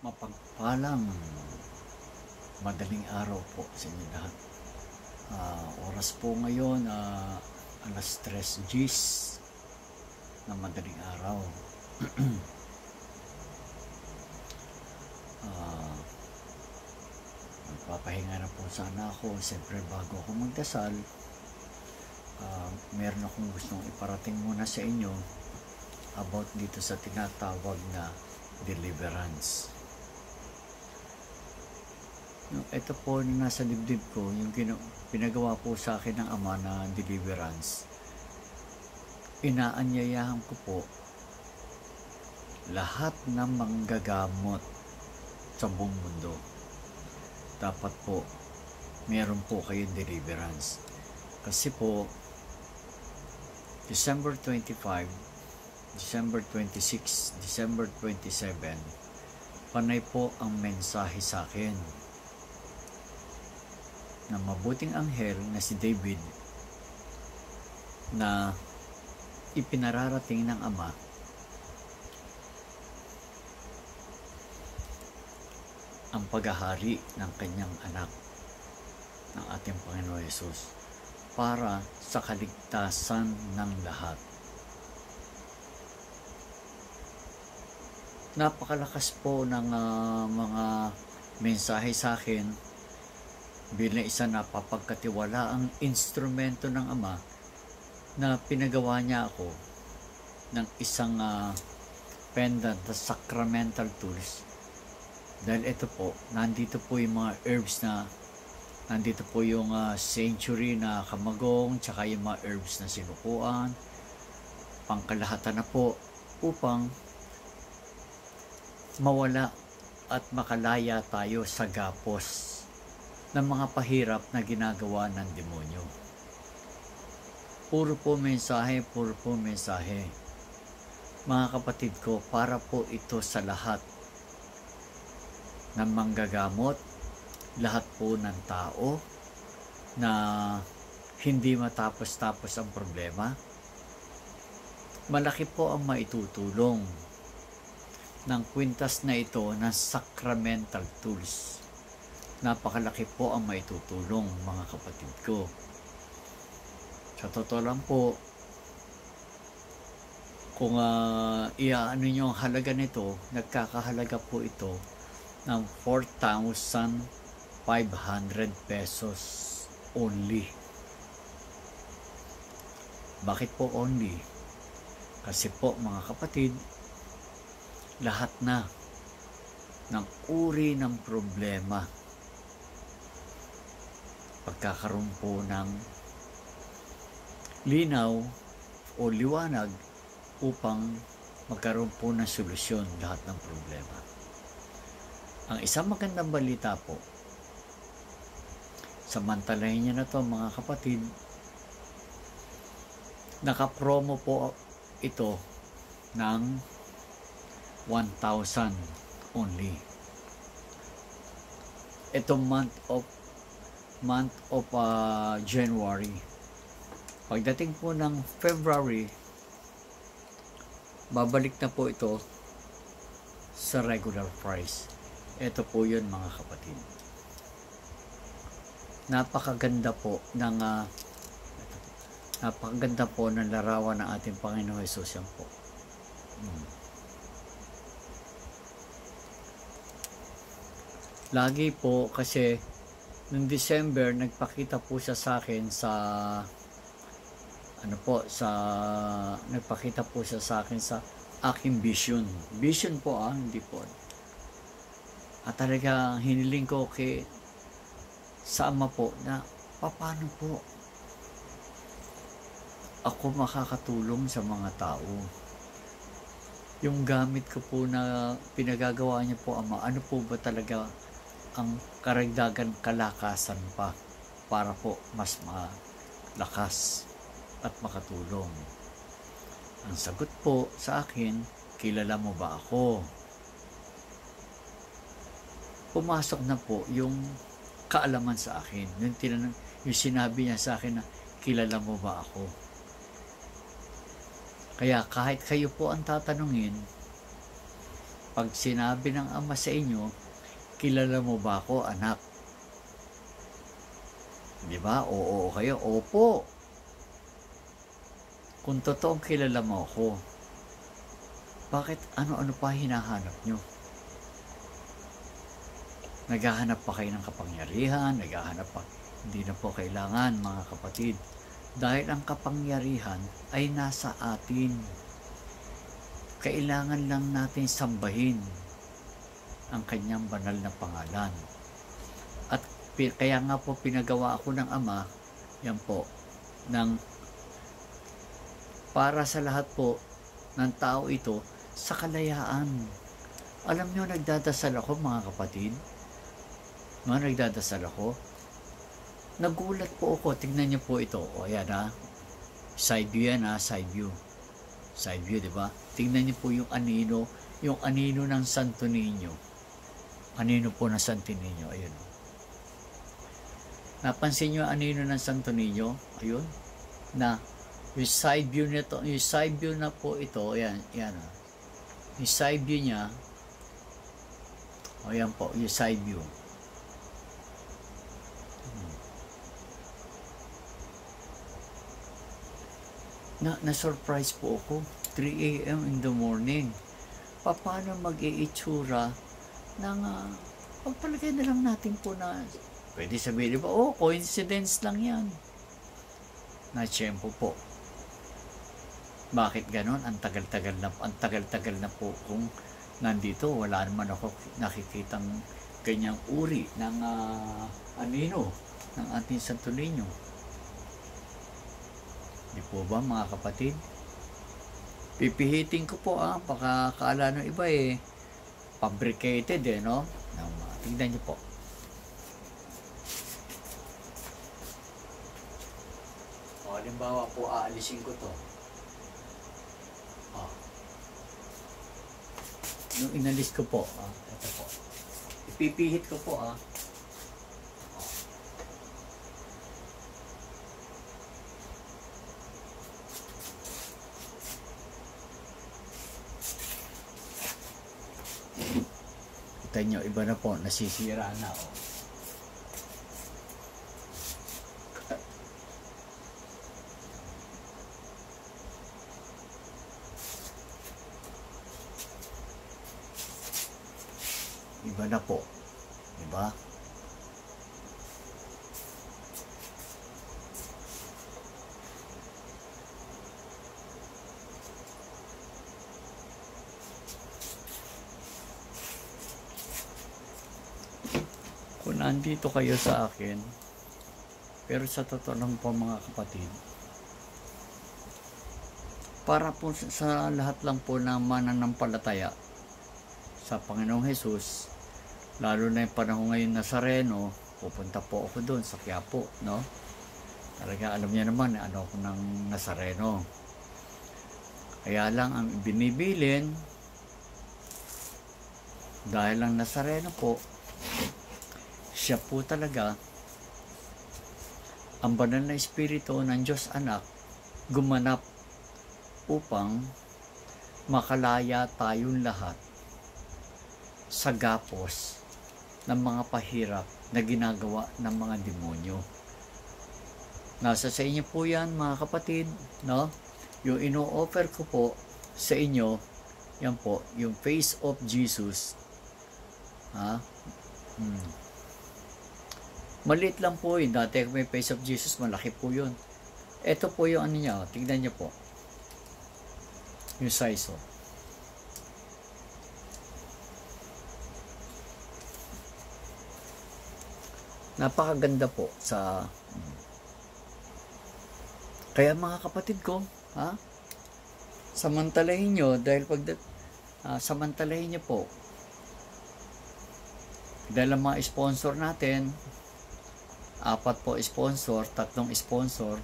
Mapagpalang madaling araw po sa inyo lahat. Oras po ngayon, alas 3:10 na madaling araw. Magpapahinga na po sana ako. Siyempre bago ako magdasal, meron akong gustong iparating muna sa inyo about dito sa tinatawag na deliverance. Ito po na nasa dibdib ko, yung pinagawa po sa akin ng Ama na deliverance. Inaanyayahan ko po lahat ng manggagamot sa buong mundo. Dapat po meron po kayong deliverance. Kasi po December 25, December 26, December 27, panay po ang mensahe sa akin na mabuting anghel na si David na ipinararating ng Ama ang paghahari ng kanyang anak, ng ating Panginoon Hesus, para sa kaligtasan ng lahat. Napakalakas po ng mga mensahe sa akin bilang isa na papagkatiwalaang instrumento ng Ama na pinagawa niya ako ng isang pendant na sacramental tools. Dahil ito po, nandito po yung mga herbs na, nandito po yung century na kamagong, tsaka yung mga herbs na sinukuan, pangkalahatan na po, upang mawala at makalaya tayo sa gapos ng mga pahirap na ginagawa ng demonyo. Puro po mensahe, puro po mensahe. Mga kapatid ko, para po ito sa lahat ng manggagamot, lahat po ng tao na hindi matapos-tapos ang problema. Malaki po ang maitutulong ng kwintas na ito ng sacramental tools. Napakalaki po ang maitutulong, mga kapatid ko. Sa totoo lang po, kung iaano nyo ang halaga nito, nagkakahalaga po ito ng 4,500 pesos only. Bakit po only? Kasi po, mga kapatid, lahat na ng uri ng problema, pagkakaroon po ng linaw o liwanag upang magkaroon po ng solusyon lahat ng problema. Ang isang magandang balita po, samantalahin niyo na to, mga kapatid, nakapromo po ito ng 1,000 only. Itong month of January. Pagdating po ng February, babalik na po ito sa regular price. Ito po yun, mga kapatid. Napakaganda po ng larawan ng ating Panginoon Hesus. Yan po. Lagi po kasi noong December, nagpakita po siya sa akin sa nagpakita po siya sa akin sa aking vision. Vision po hindi po. At talaga hiniling ko sa Ama po na paano po ako makakatulong sa mga tao. Yung gamit ko po na pinagagawa niya po, Ama, ano po ba talaga ang karagdagan kalakasan pa para po mas malakas at makatulong. Ang sagot po sa akin, kilala mo ba ako? Pumasok na po yung kaalaman sa akin. Yung sinabi niya sa akin na, kilala mo ba ako? Kaya kahit kayo po ang tatanungin, Pag sinabi ng Ama sa inyo, kilala mo ba ako, anak? Di ba? Oo kayo, opo. Kung totoong kilala mo ako, bakit ano-ano pa hinahanap nyo? Naghahanap pa kayo ng kapangyarihan, naghahanap pa. Hindi na po kailangan, mga kapatid. Dahil ang kapangyarihan ay nasa atin. Kailangan lang natin sambahin ang kanyang banal na pangalan. At kaya nga po pinagawa ako ng Ama, yan po, para sa lahat po ng tao ito sa kalayaan. Alam nyo, nagdadasal ako, mga kapatid. Nagdadasal ako. Nagulat po ako. Tingnan niyo po ito. O yan ha. Side view yan ha. Side view. Side view, di ba? Tingnan niyo po yung anino. Yung anino ng Santo Niño. Anino po ng Santo Niño. Ayun. Napansin niyo anino ng Santo Niño? Ayun. Na yung side view nito. Yung side view na po ito. Ayan. Yan ha. Yung side view niya. O yan po. Yung side view. Na-surprise po ako. 3 a.m. in the morning. Paano mag-iitsura ng pagpalagay na lang natin po na pwede sabihin ba, coincidence lang yan. Na-tiyempo po. Bakit ganon? Ang tagal-tagal na po kung nandito. Wala naman ako nakikitang ganyang uri ng anino ng ating Santo Niño. Di po ba, mga kapatid? Pipihitin ko po baka kaala ng iba fabricated no? Tingnan niyo po. O, halimbawa po, aalisin ko to. Nung inalis ko po, ito po. Ipipihit ko po Kita nyo, iba na po, nasisira na Iba na po, diba? Kung nandito kayo sa akin, pero sa totoo lang po, mga kapatid, para po sa lahat lang po na mananampalataya sa Panginoong Hesus, lalo na yung panahon ngayon Nazareno, pupunta po ako doon sa Quiapo, no? Talaga alam niya naman, ano ako ng Nazareno. Kaya lang ang binibilin, dahil lang Nazareno po, siya po talaga, ang banal na Espiritu ng Diyos Anak, gumanap upang makalaya tayong lahat sa gapos ng mga pahirap na ginagawa ng mga demonyo. Nasa sa inyo po yan, mga kapatid, no? Yung ino-offer ko po sa inyo, yan po, yung face of Jesus. Maliit lang po yun. Dati may face of Jesus, malaki po yun. Ito po yung ano niya, tignan niyo po. Yung size napakaganda po sa kaya mga kapatid ko, samantalahin nyo, dahil samantalahin nyo po, dahil ang mga sponsor natin, 4 po sponsor, 3 sponsor,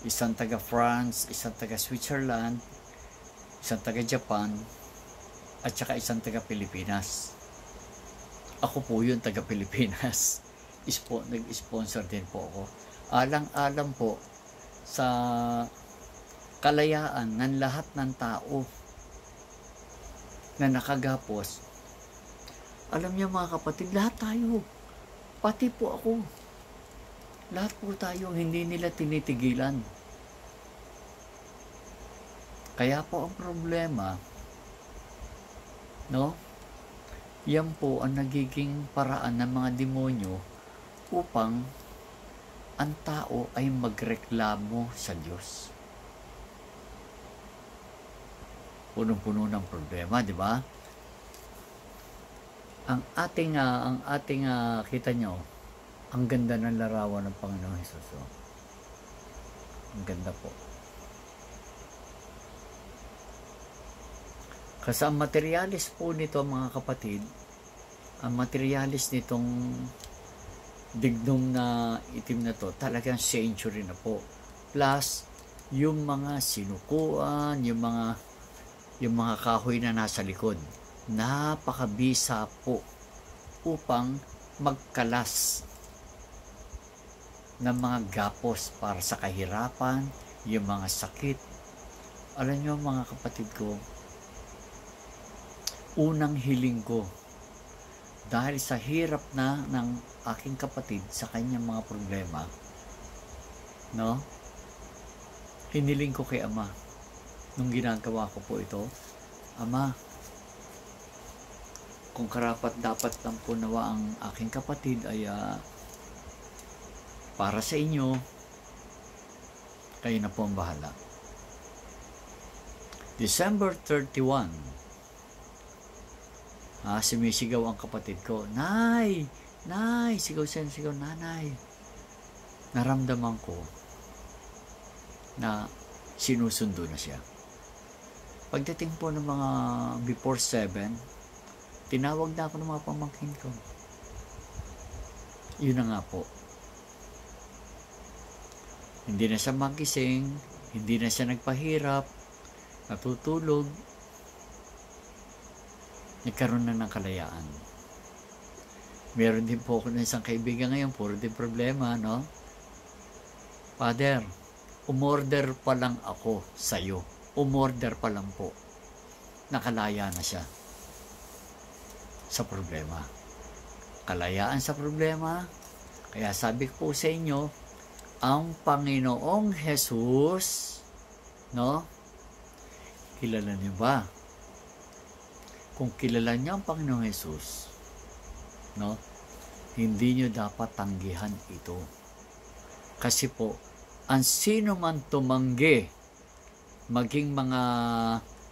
isang taga France, isang taga Switzerland, isang taga Japan, at saka isang taga Pilipinas. Ako po yun, taga Pilipinas. Nag-sponsor din po ako. Alang-alang po sa kalayaan ng lahat ng tao. na nakagapos. Alam niyo mga kapatid, lahat tayo, pati po ako, lahat po tayo, hindi nila tinitigilan. Kaya po ang problema, no? Yan po ang nagiging paraan ng mga demonyo upang ang tao ay magreklamo sa Diyos. Punong-puno ng problema, di ba? Ang ating kita nyo, ang ganda ng larawan ng Panginoong Hesus. Oh. Ang ganda po. Kasi ang materialis po nito mga kapatid, ang materialis nitong dignom na itim na to, talagang century na po. Plus, yung mga sinukuan, yung mga kahoy na nasa likod, napakabisa po upang magkalas ng mga gapos para sa kahirapan, yung mga sakit. Alam nyo mga kapatid ko, unang hiling ko, dahil sa hirap na ng aking kapatid sa kanyang mga problema, no? Hiniling ko kay Ama, nung ginagawa ko po ito, Ama, kung karapat dapat lang po nawa ang aking kapatid ay para sa inyo, kayo na po ang bahala. December 31, sumisigaw ang kapatid ko, Nay! Nay! Sigaw, Nanay! Naramdaman ko na sinusundo na siya. Pagdating po ng mga before 7, tinawag na ako ng mga pamangkin ko. Yun na nga po. Hindi na siya magising, hindi na siya nagpahirap, natutulog, nagkaroon na ng kalayaan. Meron din po ako ng isang kaibigan ngayon, puro din problema, no? Father, umorder pa lang ako sa'yo. Umorder pa lang po. Nakalaya na siya sa problema. Kalayaan sa problema. Kaya sabi ko po sa inyo, ang Panginoong Jesus, no? Kilala niyo ba? Kung kilala niyo ang Panginoong Jesus, no? Hindi niyo dapat tanggihan ito. Kasi po, ang sino man tumanggi, maging mga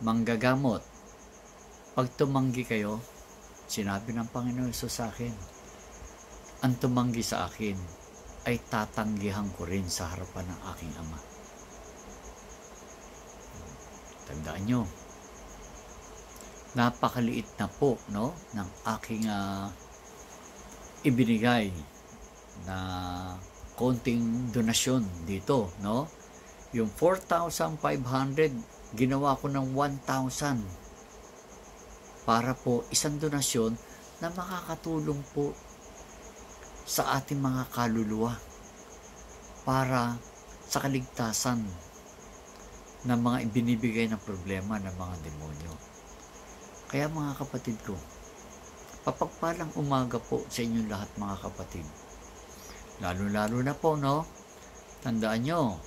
manggagamot, pag tumanggi kayo, sinabi ng Panginoong Jesus sa akin, ang tumanggi sa akin ay tatanggihan ko rin sa harapan ng aking Ama. Tandaan nyo, napakaliit na po, no, ng aking ibinigay na konting donasyon dito, no? Yung 4,500 ginawa ko ng 1,000 para po isang donasyon na makakatulong po sa ating mga kaluluwa para sa kaligtasan ng mga ibinibigay na problema ng mga demonyo. Kaya mga kapatid ko, papagpalang umaga po sa inyong lahat mga kapatid. Lalo-lalo na po, no? Tandaan nyo,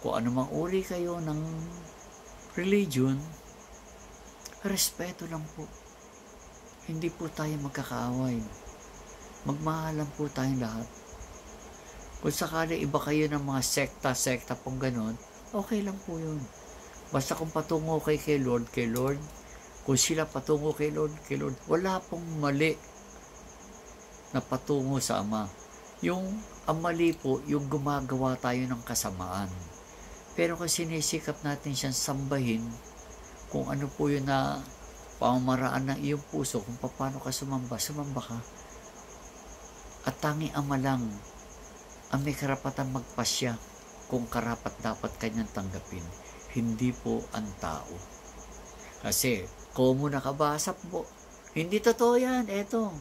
kung ano mang uri kayo ng religion, respeto lang po. Hindi po tayo magkakaaway. Magmahalan po tayong lahat. Kung sakali iba kayo ng mga sekta pong ganon, okay lang po yun. Basta kung patungo kay Lord, kung sila patungo kay Lord, wala pong mali na patungo sa Ama. Yung ang mali po, yung gumagawa tayo ng kasamaan. Pero kung sinisikap natin siyang sambahin, kung ano po yun na pamamaraan ng iyong puso, kung paano ka sumamba ka. At tanging Ama lang ang may karapatan magpasya kung karapat dapat kanyang tanggapin, hindi po ang tao. Kasi, kung mo nakabasa po, hindi totoo yan, eto.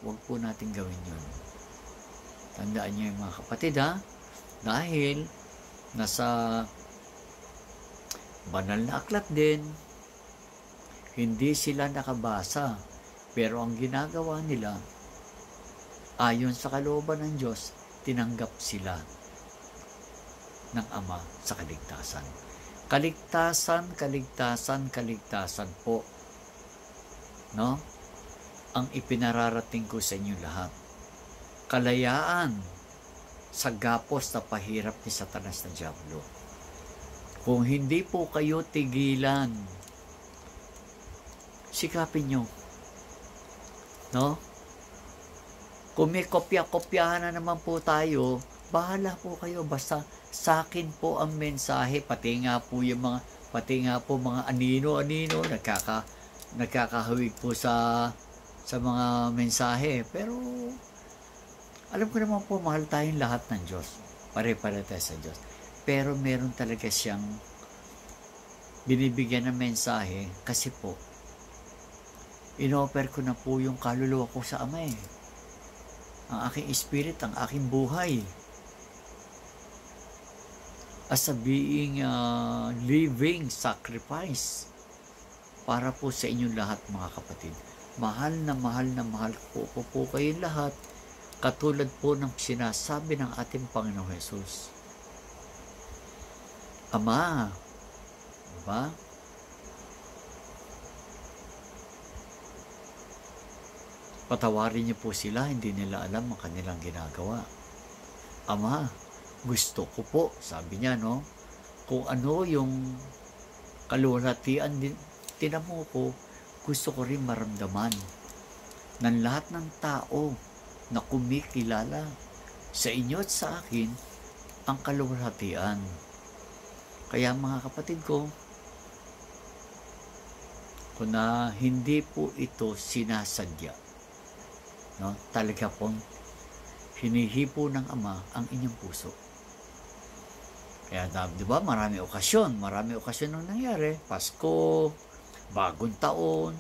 Huwag po natin gawin yun. Tandaan niyo yung mga kapatid, ha? Dahil, nasa banal na aklat din, Hindi sila nakabasa. Pero ang ginagawa nila, ayon sa kalooban ng Diyos, tinanggap sila ng Ama sa kaligtasan. Kaligtasan, kaligtasan, kaligtasan po. No? Ang ipinararating ko sa inyo lahat. Kalayaan sa gapos na pahirap ni Satanas na Diablo. Kung hindi po kayo tigilan, sikapin nyo. No? Kung may kopya-kopyahan na naman po tayo, bahala po kayo. Basta sa akin po ang mensahe, pati nga po mga anino-anino, nagkakahawig po sa mga mensahe. Pero, alam ko naman po, mahal tayong lahat ng Diyos. Pare-pare tayo sa Diyos. Pero meron talaga siyang binibigyan ng mensahe kasi po, in-offer ko na po yung kaluluwa ko sa Ama eh. Ang aking spirit, ang aking buhay. As a being living sacrifice para po sa inyong lahat mga kapatid. Mahal na mahal na mahal po kayong lahat. Katulad po ng sinasabi ng ating Panginoong Jesus. Ama, diba? Patawarin niyo po sila, hindi nila alam ang kanilang ginagawa. Ama, gusto ko po, sabi niya, no? Kung ano yung kaluwalhatian din, tinamo ko, gusto ko rin maramdaman ng lahat ng tao na kumikilala sa inyo at sa akin ang kaluwalhatian. Kaya mga kapatid ko, kung na hindi po ito sinasadya, no? Talaga pong hinihipo ng Ama ang inyong puso. Kaya di ba, marami okasyon nang nangyari. Pasko, bagong taon,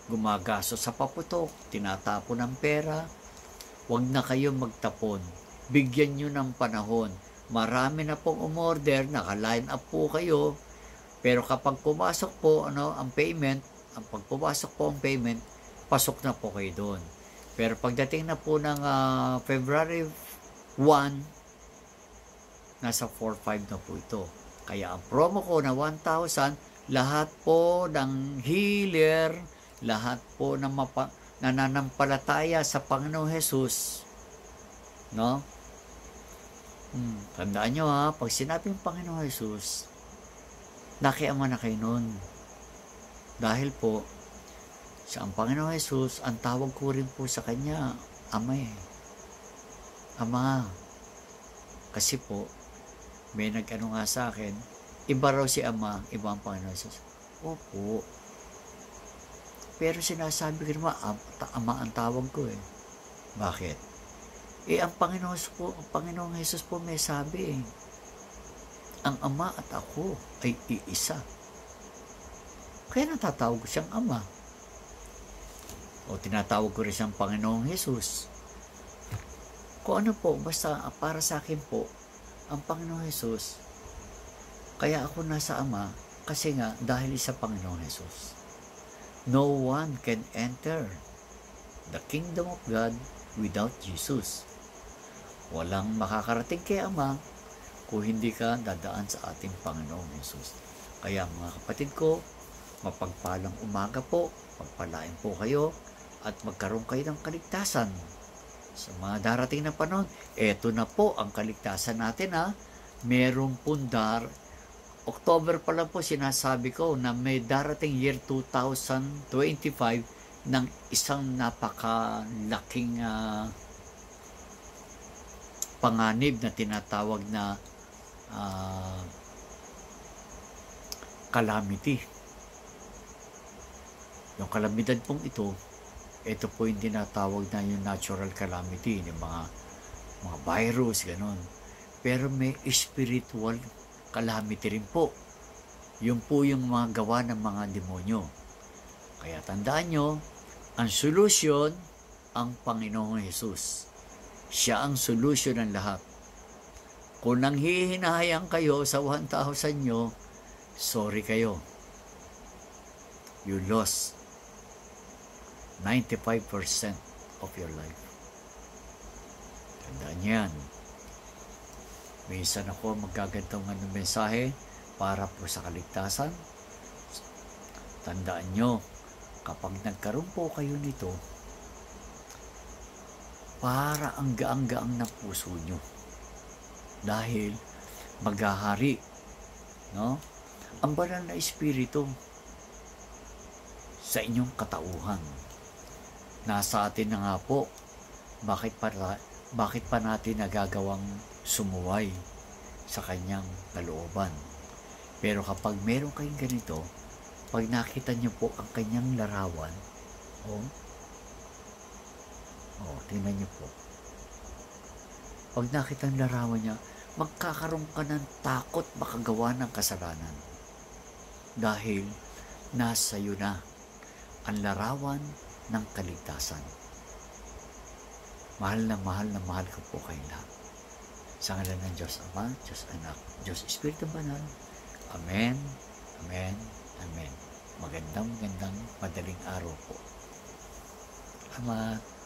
gumagaso sa paputok, tinatapon ng pera. Huwag na kayo magtapon. Bigyan nyo ng panahon. Marami na pong umorder, naka-line up po kayo. Pero kapag pumasok po ang payment, pasok na po kayo doon. Pero pagdating na po ng February 1, nasa 4-5 na po ito. Kaya ang promo ko na 1,000, lahat po ng healer, lahat po ng nananampalataya sa Panginoong Jesus, no? Tandaan nyo pag sinabing Panginoong Jesus, nakiama na kayo nun. Dahil po, sa ang Panginoong Jesus, ang tawag ko rin po sa Kanya, Ama eh. Ama. Kasi po, may nag-ano nga sa akin, iba raw si Ama, iba ang Panginoong Jesus. Opo. Pero sinasabi ko naman, Ama ang tawag ko eh. Bakit? Ang Panginoong Jesus po may sabi eh, ang Ama at ako ay iisa. Kaya natatawag ko siyang Ama. O tinatawag ko rin siyang Panginoong Jesus. Kung ano po, basta para sa akin po, ang Panginoong Jesus, kaya ako nasa Ama, kasi nga dahil sa Panginoong Jesus. No one can enter the kingdom of God without Jesus. Walang makakarating kay Ama kung hindi ka dadaan sa ating Panginoong Jesus. Kaya mga kapatid ko, mapagpalang umaga po, pagpalain po kayo, at magkaroon kayo ng kaligtasan. Sa mga darating na panahon, eto na po ang kaligtasan natin Merong pundar. October pa lang po sinasabi ko na may darating year 2025 ng isang napakalaking panganib na tinatawag na calamity. Yung kalamidad pong ito po yung tinatawag na yung natural calamity, yung mga virus, ganon. Pero may spiritual calamity rin po. Yun po yung mga gawa ng mga demonyo. Kaya tandaan nyo, ang solusyon, ang Panginoong Jesus. Siya ang solusyon ng lahat. Kung nanghihinayang kayo sa 1,000 nyo, sorry kayo. you lost 95% of your life. Tandaan yan. Minsan ako magagantong ng mensahe para po sa kaligtasan. Tandaan nyo, kapag nagkaroon po kayo nito, para ang gaang-gaang ng puso nyo. Dahil maghahari, no? Ang banal na espiritu sa inyong katauhan. Nasa atin na nga po, bakit pa natin nagagawang sumuway sa kanyang kalooban. Pero kapag meron kayong ganito, pag nakita nyo po ang kanyang larawan, tingnan nyo po. Pag nakita ang larawan niya, magkakaroon ka ng takot makagawa ng kasalanan. Dahil nasa iyo na ang larawan ng kaligtasan. Mahal na mahal ko po kayo lahat. Sa ngalan ng Diyos Ama, Diyos Anak, Diyos Espiritu Banal. Amen, Amen, Amen. Magandang madaling araw po. Salamat.